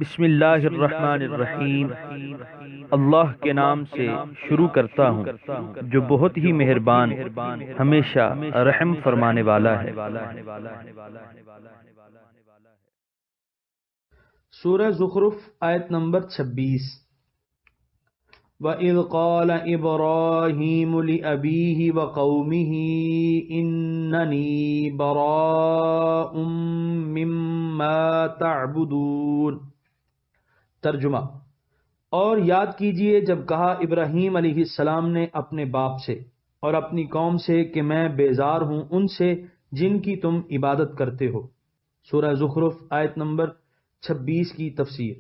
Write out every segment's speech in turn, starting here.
بسم اللہ الرحمن الرحیم۔ اللہ کے نام سے شروع کرتا ہوں جو بہت ہی مہربان ہمیشہ رحم فرمانے والا ہے۔ سورہ زخرف آیت نمبر 26۔ وَإِذْ قَالَ إِبْرَاهِيمُ لِأَبِيهِ وَقَوْمِهِ إِنَّنِي بَرَاءٌ مِّمَّا تَعْبُدُونَ۔ ترجمہ: اور یاد کیجئے جب کہا ابراہیم علیہ السلام نے اپنے باپ سے اور اپنی قوم سے کہ میں بیزار ہوں ان سے جن کی تم عبادت کرتے ہو۔ سورہ زخرف آیت نمبر 26 کی تفسیر۔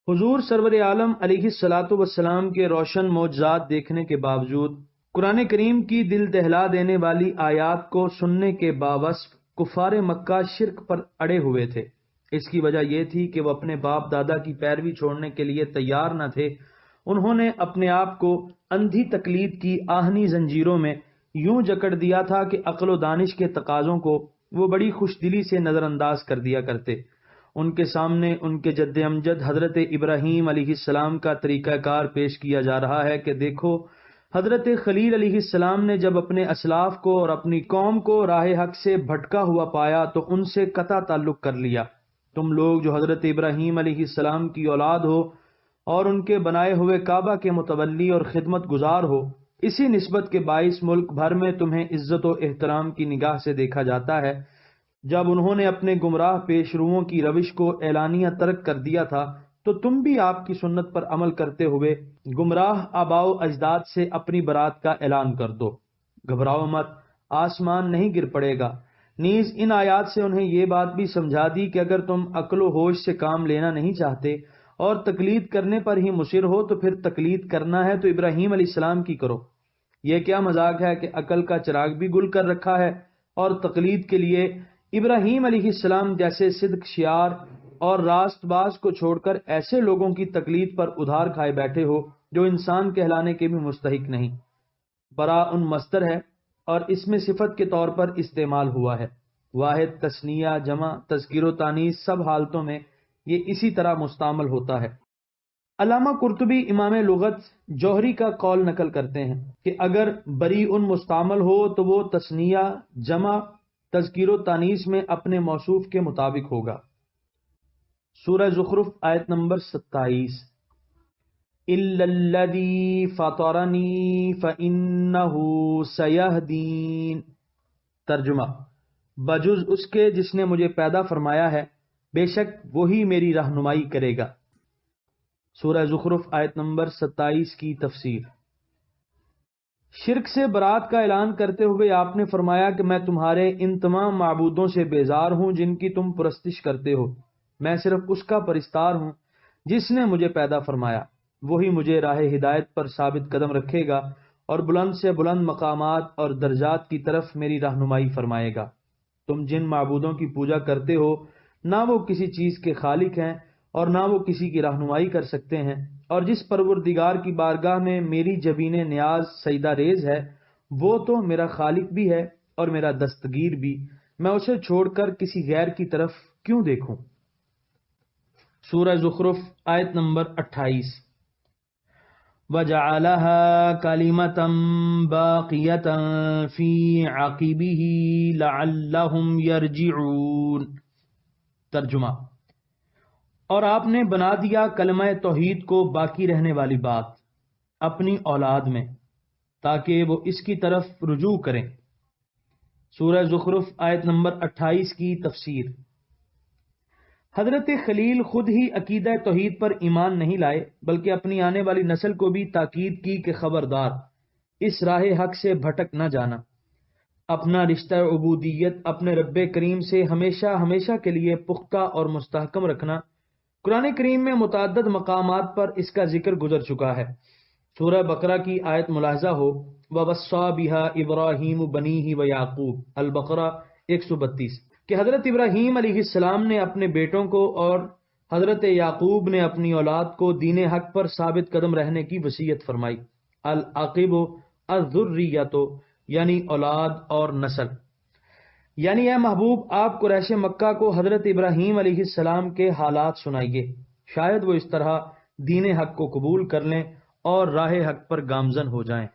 حضور سرور عالم علیہ الصلاۃ والسلام کے روشن معجزات دیکھنے کے باوجود قرآن کریم کی دل دہلا دینے والی آیات کو سننے کے باوصف کفار مکہ شرک پر اڑے ہوئے تھے۔ اس کی وجہ یہ تھی کہ وہ اپنے باپ دادا کی پیروی چھوڑنے کے لیے تیار نہ تھے۔ انہوں نے اپنے آپ کو اندھی تقلید کی آہنی زنجیروں میں یوں جکڑ دیا تھا کہ عقل و دانش کے تقاضوں کو وہ بڑی خوش دلی سے نظر انداز کر دیا کرتے۔ ان کے سامنے ان کے جد امجد حضرت ابراہیم علیہ السلام کا طریقہ کار پیش کیا جا رہا ہے کہ دیکھو، حضرت خلیل علیہ السلام نے جب اپنے اسلاف کو اور اپنی قوم کو راہ حق سے بھٹکا ہوا پایا تو ان سے قطع تعلق کر لیا۔ تم لوگ جو حضرت ابراہیم علیہ السلام کی اولاد ہو اور ان کے بنائے ہوئے کعبہ کے متولی اور خدمت گزار ہو، اسی نسبت کے باعث ملک بھر میں تمہیں عزت و احترام کی نگاہ سے دیکھا جاتا ہے۔ جب انہوں نے اپنے گمراہ پیش روؤں کی روش کو اعلانیہ ترک کر دیا تھا تو تم بھی آپ کی سنت پر عمل کرتے ہوئے گمراہ آباء و اجداد سے اپنی برات کا اعلان کر دو۔ گھبراؤ مت، آسمان نہیں گر پڑے گا۔ نیز ان آیات سے انہیں یہ بات بھی سمجھا دی کہ اگر تم عقل و ہوش سے کام لینا نہیں چاہتے اور تقلید کرنے پر ہی مصر ہو تو پھر تقلید کرنا ہے تو ابراہیم علیہ السلام کی کرو۔ یہ کیا مذاق ہے کہ عقل کا چراغ بھی گل کر رکھا ہے اور تقلید کے لیے ابراہیم علیہ السلام جیسے صدق شیار اور راست باز کو چھوڑ کر ایسے لوگوں کی تقلید پر ادھار کھائے بیٹھے ہو جو انسان کہلانے کے بھی مستحق نہیں۔ براء مصدر ہے اور اس میں صفت کے طور پر استعمال ہوا ہے۔ واحد، تثنیہ، جمع، تذکیر و تانیث سب حالتوں میں یہ اسی طرح مستعمل ہوتا ہے۔ علامہ قرطبی امام لغت جوہری کا قول نقل کرتے ہیں کہ اگر بریء مستعمل ہو تو وہ تثنیہ، جمع، تذکیر و تانیث میں اپنے موصوف کے مطابق ہوگا۔ سورہ زخرف آیت نمبر 27۔ إِلَّا الَّذِي فَطَرَنِي فَإِنَّهُ سَيَهْدِينِ۔ ترجمہ: بجز اس کے جس نے مجھے پیدا فرمایا ہے، بے شک وہی میری رہنمائی کرے گا۔ سورہ زخرف آیت نمبر 27 کی تفسیر۔ شرک سے برات کا اعلان کرتے ہوئے آپ نے فرمایا کہ میں تمہارے ان تمام معبودوں سے بیزار ہوں جن کی تم پرستش کرتے ہو۔ میں صرف اس کا پرستار ہوں جس نے مجھے پیدا فرمایا۔ وہی مجھے راہ ہدایت پر ثابت قدم رکھے گا اور بلند سے بلند مقامات اور درجات کی طرف میری رہنمائی فرمائے گا۔ تم جن معبودوں کی پوجا کرتے ہو نہ وہ کسی چیز کے خالق ہیں اور نہ وہ کسی کی رہنمائی کر سکتے ہیں، اور جس پروردگار کی بارگاہ میں میری جبین نیاز سجدہ ریز ہے وہ تو میرا خالق بھی ہے اور میرا دستگیر بھی، میں اسے چھوڑ کر کسی غیر کی طرف کیوں دیکھوں۔ سورہ زخرف آیت نمبر 28۔ وَجَعَلَهَا كَلِمَةً بَاقِيَةً فِي عَقِبِهِ لَعَلَّهُمْ يَرْجِعُونَ۔ ترجمہ: اور آپ نے بنا دیا کلمہ توحید کو باقی رہنے والی بات اپنی اولاد میں تاکہ وہ اس کی طرف رجوع کریں۔ سورہ زخرف آیت نمبر 28 کی تفسیر۔ حضرت خلیل خود ہی عقیدہ توحید پر ایمان نہیں لائے بلکہ اپنی آنے والی نسل کو بھی تاکید کی کہ خبردار، اس راہ حق سے بھٹک نہ جانا، اپنا رشتہ عبودیت اپنے رب کریم سے ہمیشہ ہمیشہ کے لیے پختہ اور مستحکم رکھنا۔ قرآن کریم میں متعدد مقامات پر اس کا ذکر گزر چکا ہے۔ سورہ بقرہ کی آیت ملاحظہ ہو، وَوَصَّىٰ بِهَا إِبْرَاهِيمُ بَنِيهِ وَيَعْقُوبُ، البقرہ 132، کہ حضرت ابراہیم علیہ السلام نے اپنے بیٹوں کو اور حضرت یعقوب نے اپنی اولاد کو دین حق پر ثابت قدم رہنے کی وصیت فرمائی۔ العاقب الذریۃ یعنی اولاد اور نسل۔ یعنی اے محبوب آپ قریش مکہ کو حضرت ابراہیم علیہ السلام کے حالات سنائیے، شاید وہ اس طرح دین حق کو قبول کر لیں اور راہ حق پر گامزن ہو جائیں۔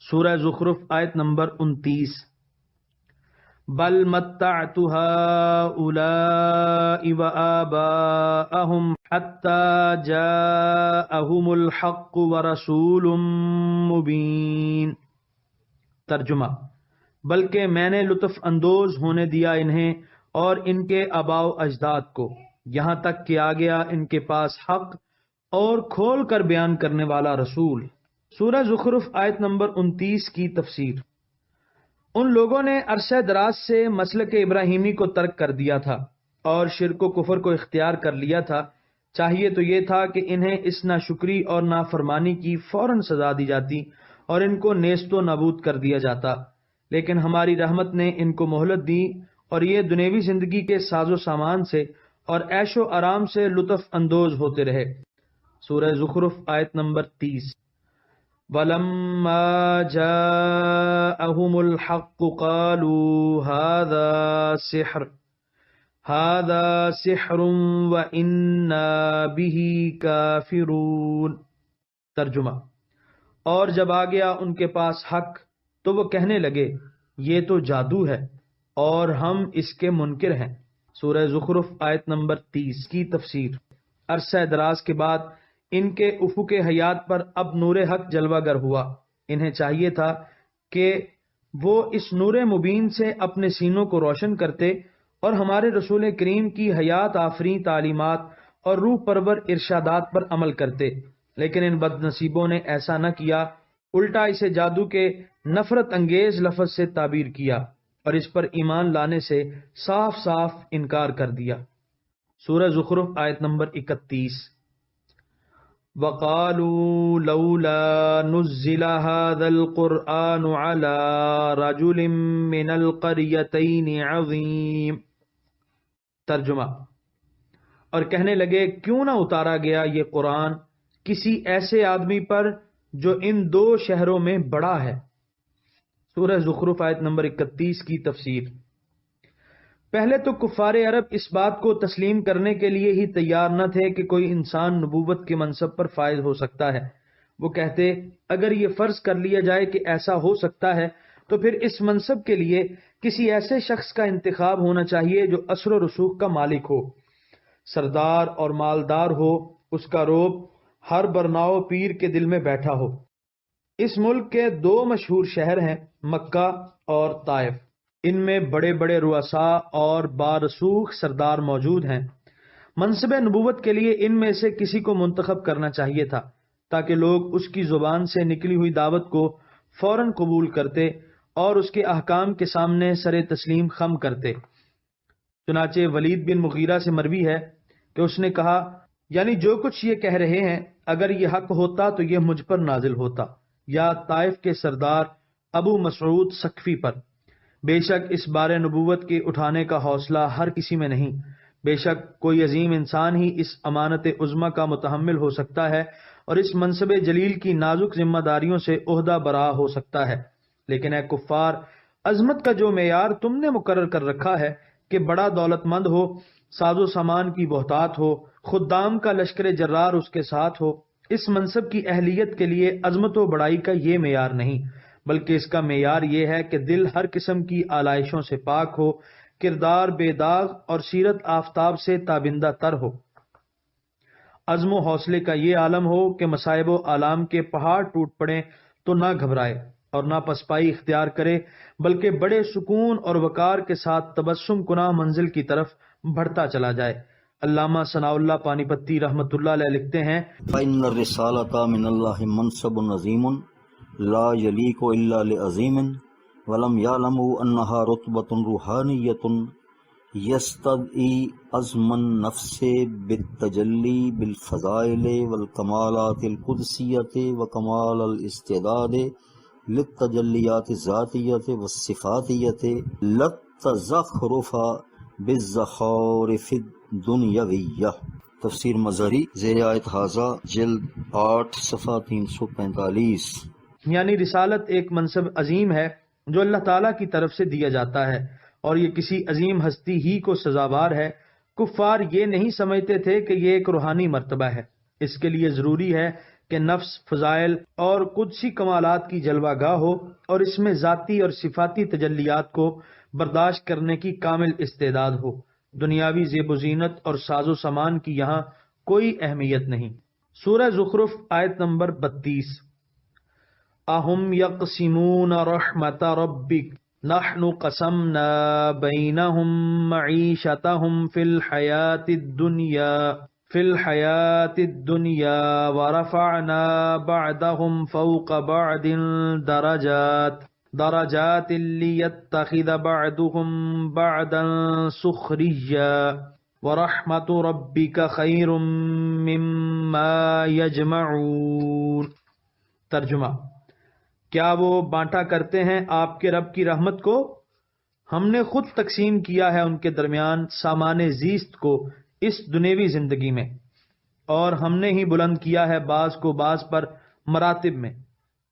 سورہ زخرف آیت نمبر 29۔ بل متعت هؤلاء وآباءهم حتى جاءهم الحق ورسول مبین۔ ترجمہ، بلکہ میں نے لطف اندوز ہونے دیا انہیں اور ان کے آباء و اجداد کو، یہاں تک کہ آ گیا ان کے پاس حق اور کھول کر بیان کرنے والا رسول۔ سورہ زخرف آیت نمبر 29 کی تفسیر۔ ان لوگوں نے عرصہ دراز سے مسلک ابراہیمی کو ترک کر دیا تھا اور شرک و کفر کو اختیار کر لیا تھا۔ چاہیے تو یہ تھا کہ انہیں اس ناشکری اور نافرمانی کی فوراً سزا دی جاتی اور ان کو نیست و نابود کر دیا جاتا، لیکن ہماری رحمت نے ان کو مہلت دی اور یہ دنیوی زندگی کے ساز و سامان سے اور عیش و آرام سے لطف اندوز ہوتے رہے۔ سورہ زخرف آیت نمبر 30۔ وَلَمَّا جَاءَهُمُ الْحَقُّ قَالُوا هَذَا سِحْرٌ وَإِنَّا بِهِ كَافِرُونَ۔ ترجمہ، اور جب آ گیا ان کے پاس حق تو وہ کہنے لگے یہ تو جادو ہے اور ہم اس کے منکر ہیں۔ سورہ زخرف آیت نمبر 30 کی تفسیر۔ عرصہ دراز کے بعد ان کے افق حیات پر اب نور حق جلوہ گر ہوا۔ انہیں چاہیے تھا کہ وہ اس نور مبین سے اپنے سینوں کو روشن کرتے اور ہمارے رسول کریم کی حیات آفریں تعلیمات اور روح پرور ارشادات پر عمل کرتے، لیکن ان بد نصیبوں نے ایسا نہ کیا، الٹا اسے جادو کے نفرت انگیز لفظ سے تعبیر کیا اور اس پر ایمان لانے سے صاف صاف انکار کر دیا۔ سورہ زخرف آیت نمبر 31۔ وَقَالُوا لَوْلَا نُزِّلَ هَذَا الْقُرْآنُ عَلَى رَجُلٍ مِّنَ الْقَرْيَتَيْنِ عَظِيمٍ۔ ترجمہ، اور کہنے لگے کیوں نہ اتارا گیا یہ قرآن کسی ایسے آدمی پر جو ان دو شہروں میں بڑا ہے۔ سورہ زخرف آیت نمبر 31 کی تفسیر۔ پہلے تو کفار عرب اس بات کو تسلیم کرنے کے لیے ہی تیار نہ تھے کہ کوئی انسان نبوت کے منصب پر فائز ہو سکتا ہے۔ وہ کہتے اگر یہ فرض کر لیا جائے کہ ایسا ہو سکتا ہے تو پھر اس منصب کے لیے کسی ایسے شخص کا انتخاب ہونا چاہیے جو اثر و رسوخ کا مالک ہو، سردار اور مالدار ہو، اس کا روب ہر برناؤ پیر کے دل میں بیٹھا ہو۔ اس ملک کے دو مشہور شہر ہیں مکہ اور طائف، ان میں بڑے بڑے رؤساء اور بارسوخ سردار موجود ہیں۔ منصب نبوت کے لیے ان میں سے کسی کو منتخب کرنا چاہیے تھا تاکہ لوگ اس کی زبان سے نکلی ہوئی دعوت کو فوراً قبول کرتے اور اس کے احکام کے سامنے سر تسلیم خم کرتے۔ چنانچہ ولید بن مغیرہ سے مروی ہے کہ اس نے کہا، یعنی جو کچھ یہ کہہ رہے ہیں اگر یہ حق ہوتا تو یہ مجھ پر نازل ہوتا یا طائف کے سردار ابو مسعود سقفی پر۔ بے شک اس بار نبوت کے اٹھانے کا حوصلہ ہر کسی میں نہیں، بے شک کوئی عظیم انسان ہی اس امانت عظمی کا متحمل ہو سکتا ہے اور اس منصب جلیل کی نازک ذمہ داریوں سے عہدہ برآ ہو سکتا ہے۔ لیکن اے کفار، عظمت کا جو معیار تم نے مقرر کر رکھا ہے کہ بڑا دولت مند ہو، ساز و سامان کی بہتات ہو، خدام کا لشکر جرار اس کے ساتھ ہو، اس منصب کی اہلیت کے لیے عظمت و بڑائی کا یہ معیار نہیں، بلکہ اس کا معیار یہ ہے کہ دل ہر قسم کی آلائشوں سے پاک ہو، کردار بے داغ اور سیرت آفتاب سے تابندہ تر ہو۔ عزم و حوصلے کا یہ عالم ہو کہ مصائب و آلام کے پہاڑ ٹوٹ پڑیں تو نہ گھبرائے اور نہ پسپائی اختیار کرے، بلکہ بڑے سکون اور وقار کے ساتھ تبسم کناہ منزل کی طرف بڑھتا چلا جائے۔ علامہ ثناء اللہ پانی پتی رحمۃ اللہ علیہ لکھتے ہیں، فَإِنَّ الرِّسَالَةَ مِنَ اللَّهِ مَنْصَبٌ عَظِيمٌ لَا يَلِيقُ إِلَّا لِعَظِيمٍ وَلَمْ يَعْلَمُوا أَنَّهَا رُتْبَةٌ رُوحَانِيَّةٌ يَسْتَدْعِي عَزْمَ النَّفْسِ بِالتَّجَلِّي بِالْفَضَائِلِ وَالْكَمَالَاتِ الْقُدْسِيَّةِ وَكَمَالَ الْإِسْتِعْدَادِ لِلتَّجَلِّيَاتِ الذَّاتِيَّةِ وَالصِّفَاتِيَّةِ لَا التَّزَخْرُفَ بِالزَّخَارِفِ الدُّنْيَوِيَّةِ۔ تفسیر مظہری زیر آیت حاضہ جلد 8 صفحہ 345۔ یعنی رسالت ایک منصب عظیم ہے جو اللہ تعالیٰ کی طرف سے دیا جاتا ہے اور یہ کسی عظیم ہستی ہی کو سزاوار ہے۔ کفار یہ نہیں سمجھتے تھے کہ یہ ایک روحانی مرتبہ ہے۔ اس کے لیے ضروری ہے کہ نفس، فضائل اور قدسی کمالات کی جلوہ گاہ ہو اور اس میں ذاتی اور صفاتی تجلیات کو برداشت کرنے کی کامل استعداد ہو۔ دنیاوی زیب و زینت اور ساز و سامان کی یہاں کوئی اہمیت نہیں۔ سورہ زخرف آیت نمبر 32۔ اہم یقسمون رحمت ربک نحن قسمنا بینہم معیشتہم فی الحیاة الدنیا ورفعنا بعدہم فوق بعد درجات لیتخذ بعدہم بعدا سخریا ورحمت ربک خیر مما یجمعون۔ ترجمہ: کیا وہ بانٹا کرتے ہیں آپ کے رب کی رحمت کو؟ ہم نے خود تقسیم کیا ہے ان کے درمیان سامان زیست کو اس دنیوی زندگی میں، اور ہم نے ہی بلند کیا ہے بعض کو بعض پر مراتب میں،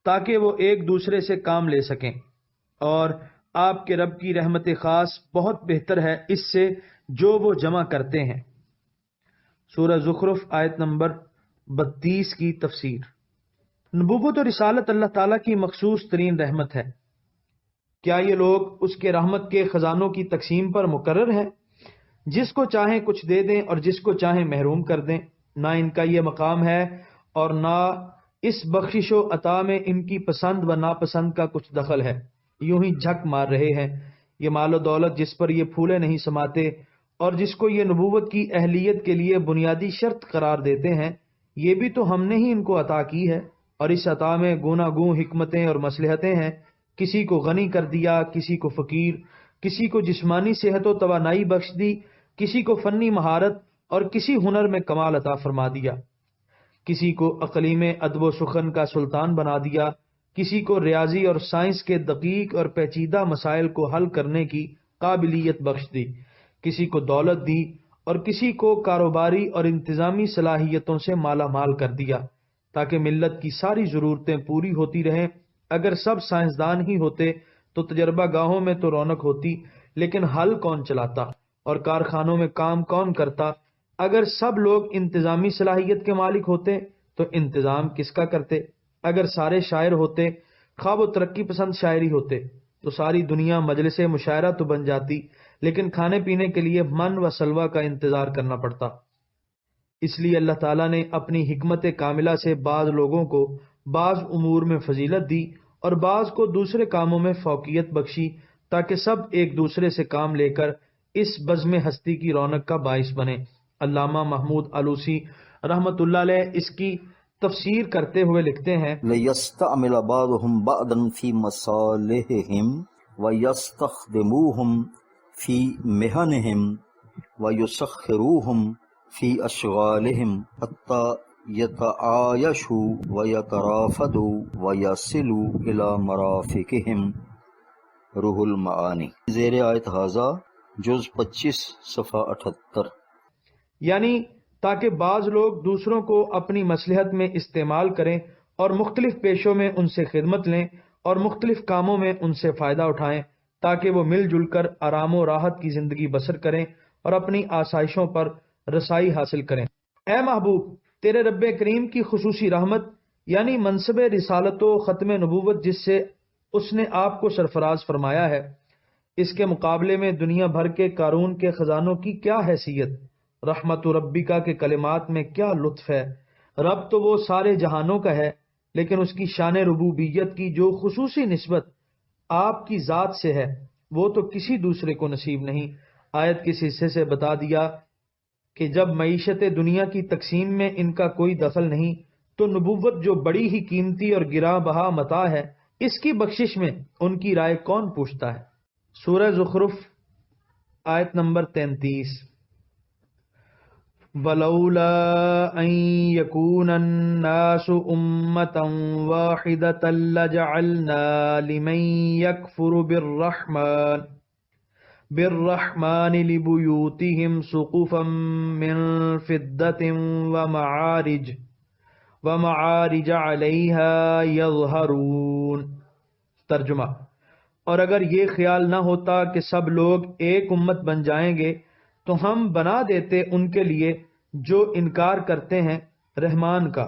تاکہ وہ ایک دوسرے سے کام لے سکیں، اور آپ کے رب کی رحمت خاص بہت بہتر ہے اس سے جو وہ جمع کرتے ہیں۔ سورہ زخرف آیت نمبر 32 کی تفسیر۔ نبوت اور رسالت اللہ تعالیٰ کی مخصوص ترین رحمت ہے۔ کیا یہ لوگ اس کے رحمت کے خزانوں کی تقسیم پر مقرر ہیں؟ جس کو چاہیں کچھ دے دیں اور جس کو چاہیں محروم کر دیں۔ نہ ان کا یہ مقام ہے اور نہ اس بخشش و عطا میں ان کی پسند و ناپسند کا کچھ دخل ہے، یوں ہی جھک مار رہے ہیں۔ یہ مال و دولت جس پر یہ پھولے نہیں سماتے اور جس کو یہ نبوت کی اہلیت کے لیے بنیادی شرط قرار دیتے ہیں، یہ بھی تو ہم نے ہی ان کو عطا کی ہے، اور اس عطا میں گوناگون حکمتیں اور مصلحتیں ہیں۔ کسی کو غنی کر دیا، کسی کو فقیر، کسی کو جسمانی صحت و توانائی بخش دی، کسی کو فنی مہارت اور کسی ہنر میں کمال عطا فرما دیا، کسی کو عقلی میں ادب و سخن کا سلطان بنا دیا، کسی کو ریاضی اور سائنس کے دقیق اور پیچیدہ مسائل کو حل کرنے کی قابلیت بخش دی، کسی کو دولت دی اور کسی کو کاروباری اور انتظامی صلاحیتوں سے مالا مال کر دیا، تاکہ ملت کی ساری ضرورتیں پوری ہوتی رہیں۔ اگر سب سائنسدان ہی ہوتے تو تجربہ گاہوں میں تو رونق ہوتی، لیکن حل کون چلاتا اور کارخانوں میں کام کون کرتا؟ اگر سب لوگ انتظامی صلاحیت کے مالک ہوتے تو انتظام کس کا کرتے؟ اگر سارے شاعر ہوتے، خواہ وہ ترقی پسند شاعری ہوتے، تو ساری دنیا مجلس مشاعرہ تو بن جاتی، لیکن کھانے پینے کے لیے من و سلوہ کا انتظار کرنا پڑتا۔ اس لیے اللہ تعالیٰ نے اپنی حکمت کاملہ سے بعض لوگوں کو بعض امور میں فضیلت دی اور بعض کو دوسرے کاموں میں فوقیت بخشی، تاکہ سب ایک دوسرے سے کام لے کر اس بزم ہستی کی رونق کا باعث بنے۔ علامہ محمود آلوسی رحمت اللہ علیہ اس کی تفسیر کرتے ہوئے لکھتے ہیں: لِيَسْتَعْمِلَ بَعْضُهُمْ بَعْضًا فِي مَصَالِحِهِمْ وَيَسْتَخْدِمُوهُمْ فِي مِحَنِهِمْ وَيُسَخِّرُوهُمْ فِي أَشْغَالِهِمْ حَتَّى يَتَعَايَشُوا وَيَتَرَافَدُوا وَيَصِلُوا إِلَى مَرَافِقِهِمْ۔ روح المعانی، زیر آیت ھذا جز 25 صفحہ 78۔ یعنی تاکہ بعض لوگ دوسروں کو اپنی مصلحت میں استعمال کریں اور مختلف پیشوں میں ان سے خدمت لیں اور مختلف کاموں میں ان سے فائدہ اٹھائیں، تاکہ وہ مل جل کر آرام و راحت کی زندگی بسر کریں اور اپنی آسائشوں پر رسائی حاصل کریں۔ اے محبوب، تیرے رب کریم کی خصوصی رحمت یعنی منصب رسالت و ختم نبوت جس سے اس نے آپ کو سرفراز فرمایا ہے، اس کے مقابلے میں دنیا بھر کے قارون کے خزانوں کی کیا حیثیت؟ رحمت ربکا کے کلمات میں کیا لطف ہے۔ رب تو وہ سارے جہانوں کا ہے، لیکن اس کی شان ربوبیت کی جو خصوصی نسبت آپ کی ذات سے ہے وہ تو کسی دوسرے کو نصیب نہیں۔ آیت کے اس حصے سے بتا دیا کہ جب معیشت دنیا کی تقسیم میں ان کا کوئی دخل نہیں، تو نبوت جو بڑی ہی قیمتی اور گراں بہا متاع ہے، اس کی بخشش میں ان کی رائے کون پوچھتا ہے؟ سورہ زخرف آیت نمبر 33۔ وَلَوْلَا أَن يَكُونَ النَّاسُ أُمَّةً وَاحِدَةً لَجَعَلْنَا لِمَن يَكْفُرُ بِالرَّحْمَنِ لِبُيُوتِهِمْ سُقُفًا مِّن فِضَّةٍ وَمَعَارِجَ عَلَيْهَا يَظْهَرُونَ۔ ترجمہ: اور اگر یہ خیال نہ ہوتا کہ سب لوگ ایک امت بن جائیں گے تو ہم بنا دیتے ان کے لیے جو انکار کرتے ہیں رحمان کا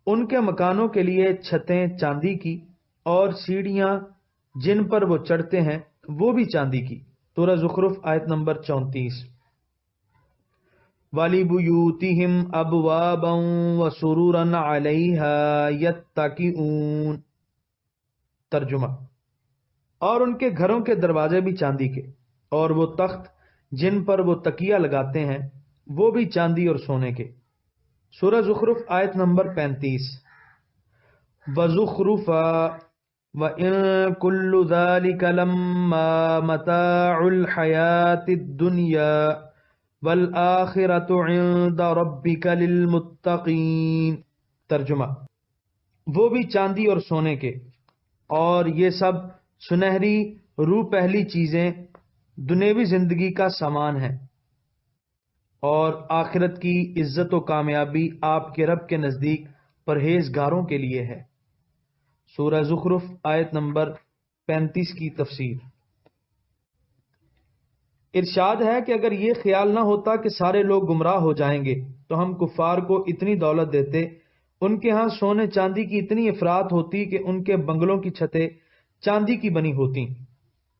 ان کے مکانوں کے لیے چھتیں چاندی کی اور سیڑھیاں جن پر وہ چڑھتے ہیں وہ بھی چاندی کی۔ سورہ زخرف آیت نمبر 34۔ وَلِبُيُوتِهِمْ أَبْوَابًا وَسُرُرًا عَلَيْهَا يَتَّكِئُونَ۔ ترجمہ، اور ان کے گھروں کے دروازے بھی چاندی کے، اور وہ تخت جن پر وہ تکیہ لگاتے ہیں وہ بھی چاندی اور سونے کے۔ سورہ زخرف آیت نمبر 35۔ وَزُخْرُفًا وَإِن كُلُّ ذَلِكَ لَمَّا مَتَاعُ الْحَيَاةِ الدُّنْيَا وَالْآخِرَةُ عِندَ رَبِّكَ لِلْمُتَّقِينَ۔ ترجمہ، وہ بھی چاندی اور سونے کے، اور یہ سب سنہری روح پہلی چیزیں دنیوی زندگی کا سامان ہیں، اور آخرت کی عزت و کامیابی آپ کے رب کے نزدیک پرہیزگاروں کے لیے ہے۔ سورہ زخرف آیت نمبر 35 کی تفسیر۔ ارشاد ہے کہ اگر یہ خیال نہ ہوتا کہ سارے لوگ گمراہ ہو جائیں گے تو ہم کفار کو اتنی دولت دیتے، ان کے ہاں سونے چاندی کی اتنی افراط ہوتی کہ ان کے بنگلوں کی چھتیں چاندی کی بنی ہوتی،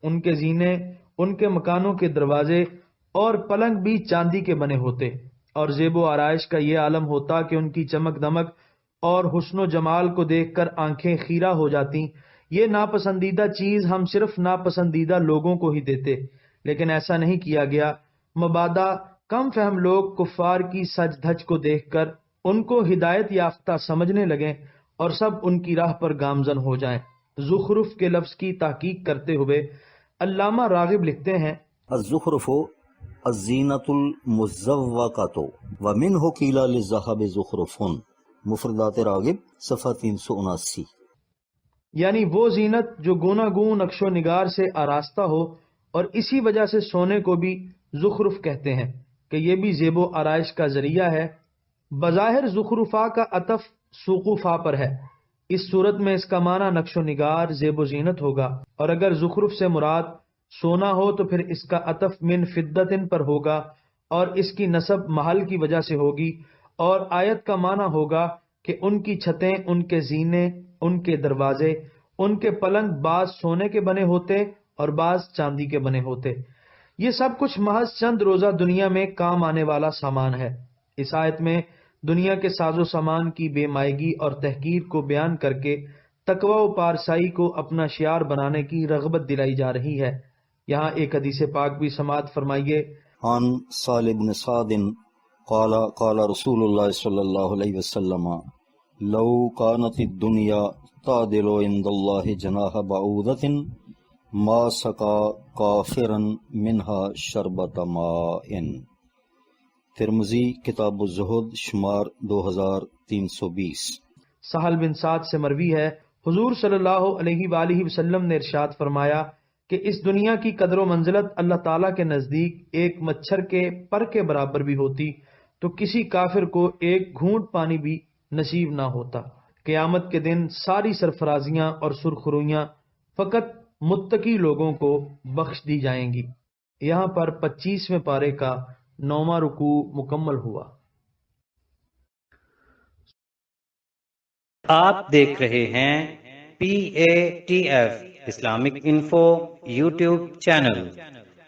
ان کے زینے، ان کے مکانوں کے دروازے اور پلنگ بھی چاندی کے بنے ہوتے، اور زیب و آرائش کا یہ عالم ہوتا کہ ان کی چمک دمک اور حسن و جمال کو دیکھ کر آنکھیں خیرہ ہو جاتی۔ یہ ناپسندیدہ چیز ہم صرف ناپسندیدہ لوگوں کو ہی دیتے، لیکن ایسا نہیں کیا گیا، مبادا کم فہم لوگ کفار کی سج دھج کو دیکھ کر ان کو ہدایت یافتہ سمجھنے لگیں اور سب ان کی راہ پر گامزن ہو جائیں۔ زخرف کے لفظ کی تحقیق کرتے ہوئے علامہ راغب لکھتے ہیں، الزخرف الزینۃ المزوقۃ ومنہ قیل للذہب زخرف، مفردات راغب صفحہ 379۔ یعنی وہ زینت جو گونا گون نقش و نگار سے آراستہ ہو، اور اسی وجہ سے سونے کو بھی زخرف کہتے ہیں کہ یہ بھی زیب و آرائش کا ذریعہ ہے۔ بظاہر زخرفا کا عطف سوقوفا پر ہے، اس صورت میں اس کا معنی نقش و نگار، زیب و زینت ہوگا، اور اگر زخرف سے مراد سونا ہو تو پھر اس کا عطف من فدتن پر ہوگا اور اس کی نسب محل کی وجہ سے ہوگی، اور آیت کا معنی ہوگا کہ ان کی چھتیں، ان کے زینے، ان کے دروازے، ان کے پلنگ بعض سونے کے بنے ہوتے اور بعض چاندی کے بنے ہوتے۔ یہ سب کچھ محض چند روزہ دنیا میں کام آنے والا سامان ہے۔ اس آیت میں دنیا کے ساز و سامان کی بے مائگی اور تحقیر کو بیان کر کے تقوی و پارسائی کو اپنا شعار بنانے کی رغبت دلائی جا رہی ہے۔ یہاں ایک حدیث پاک بھی سماعت فرمائیے۔ عن سالم بن سعد قال قال رسول اللہ صلی اللہ علیہ وسلم لو كانت الدنيا تعدل عند الله جناح بعوضة ما سقى كافرا منها شربة ماء۔ ترمذی کتاب الزہد شمار 2320۔ سہل بن سعد سے مروی ہے، حضور صلی اللہ علیہ وآلہ وسلم نے ارشاد فرمایا کہ اس دنیا کی قدر و منزلت اللہ تعالیٰ کے نزدیک ایک مچھر کے پر کے برابر بھی ہوتی تو کسی کافر کو ایک گھونٹ پانی بھی نصیب نہ ہوتا۔ قیامت کے دن ساری سرفرازیاں اور سرخرویاں فقط متقی لوگوں کو بخش دی جائیں گی۔ یہاں پر 25ویں پارے کا 9واں رکوع مکمل ہوا۔ آپ دیکھ رہے ہیں PATF Islamic info YouTube channel.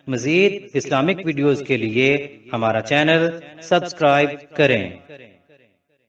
مزید اسلامک ویڈیوز کے لیے ہمارا چینل سبسکرائب کریں۔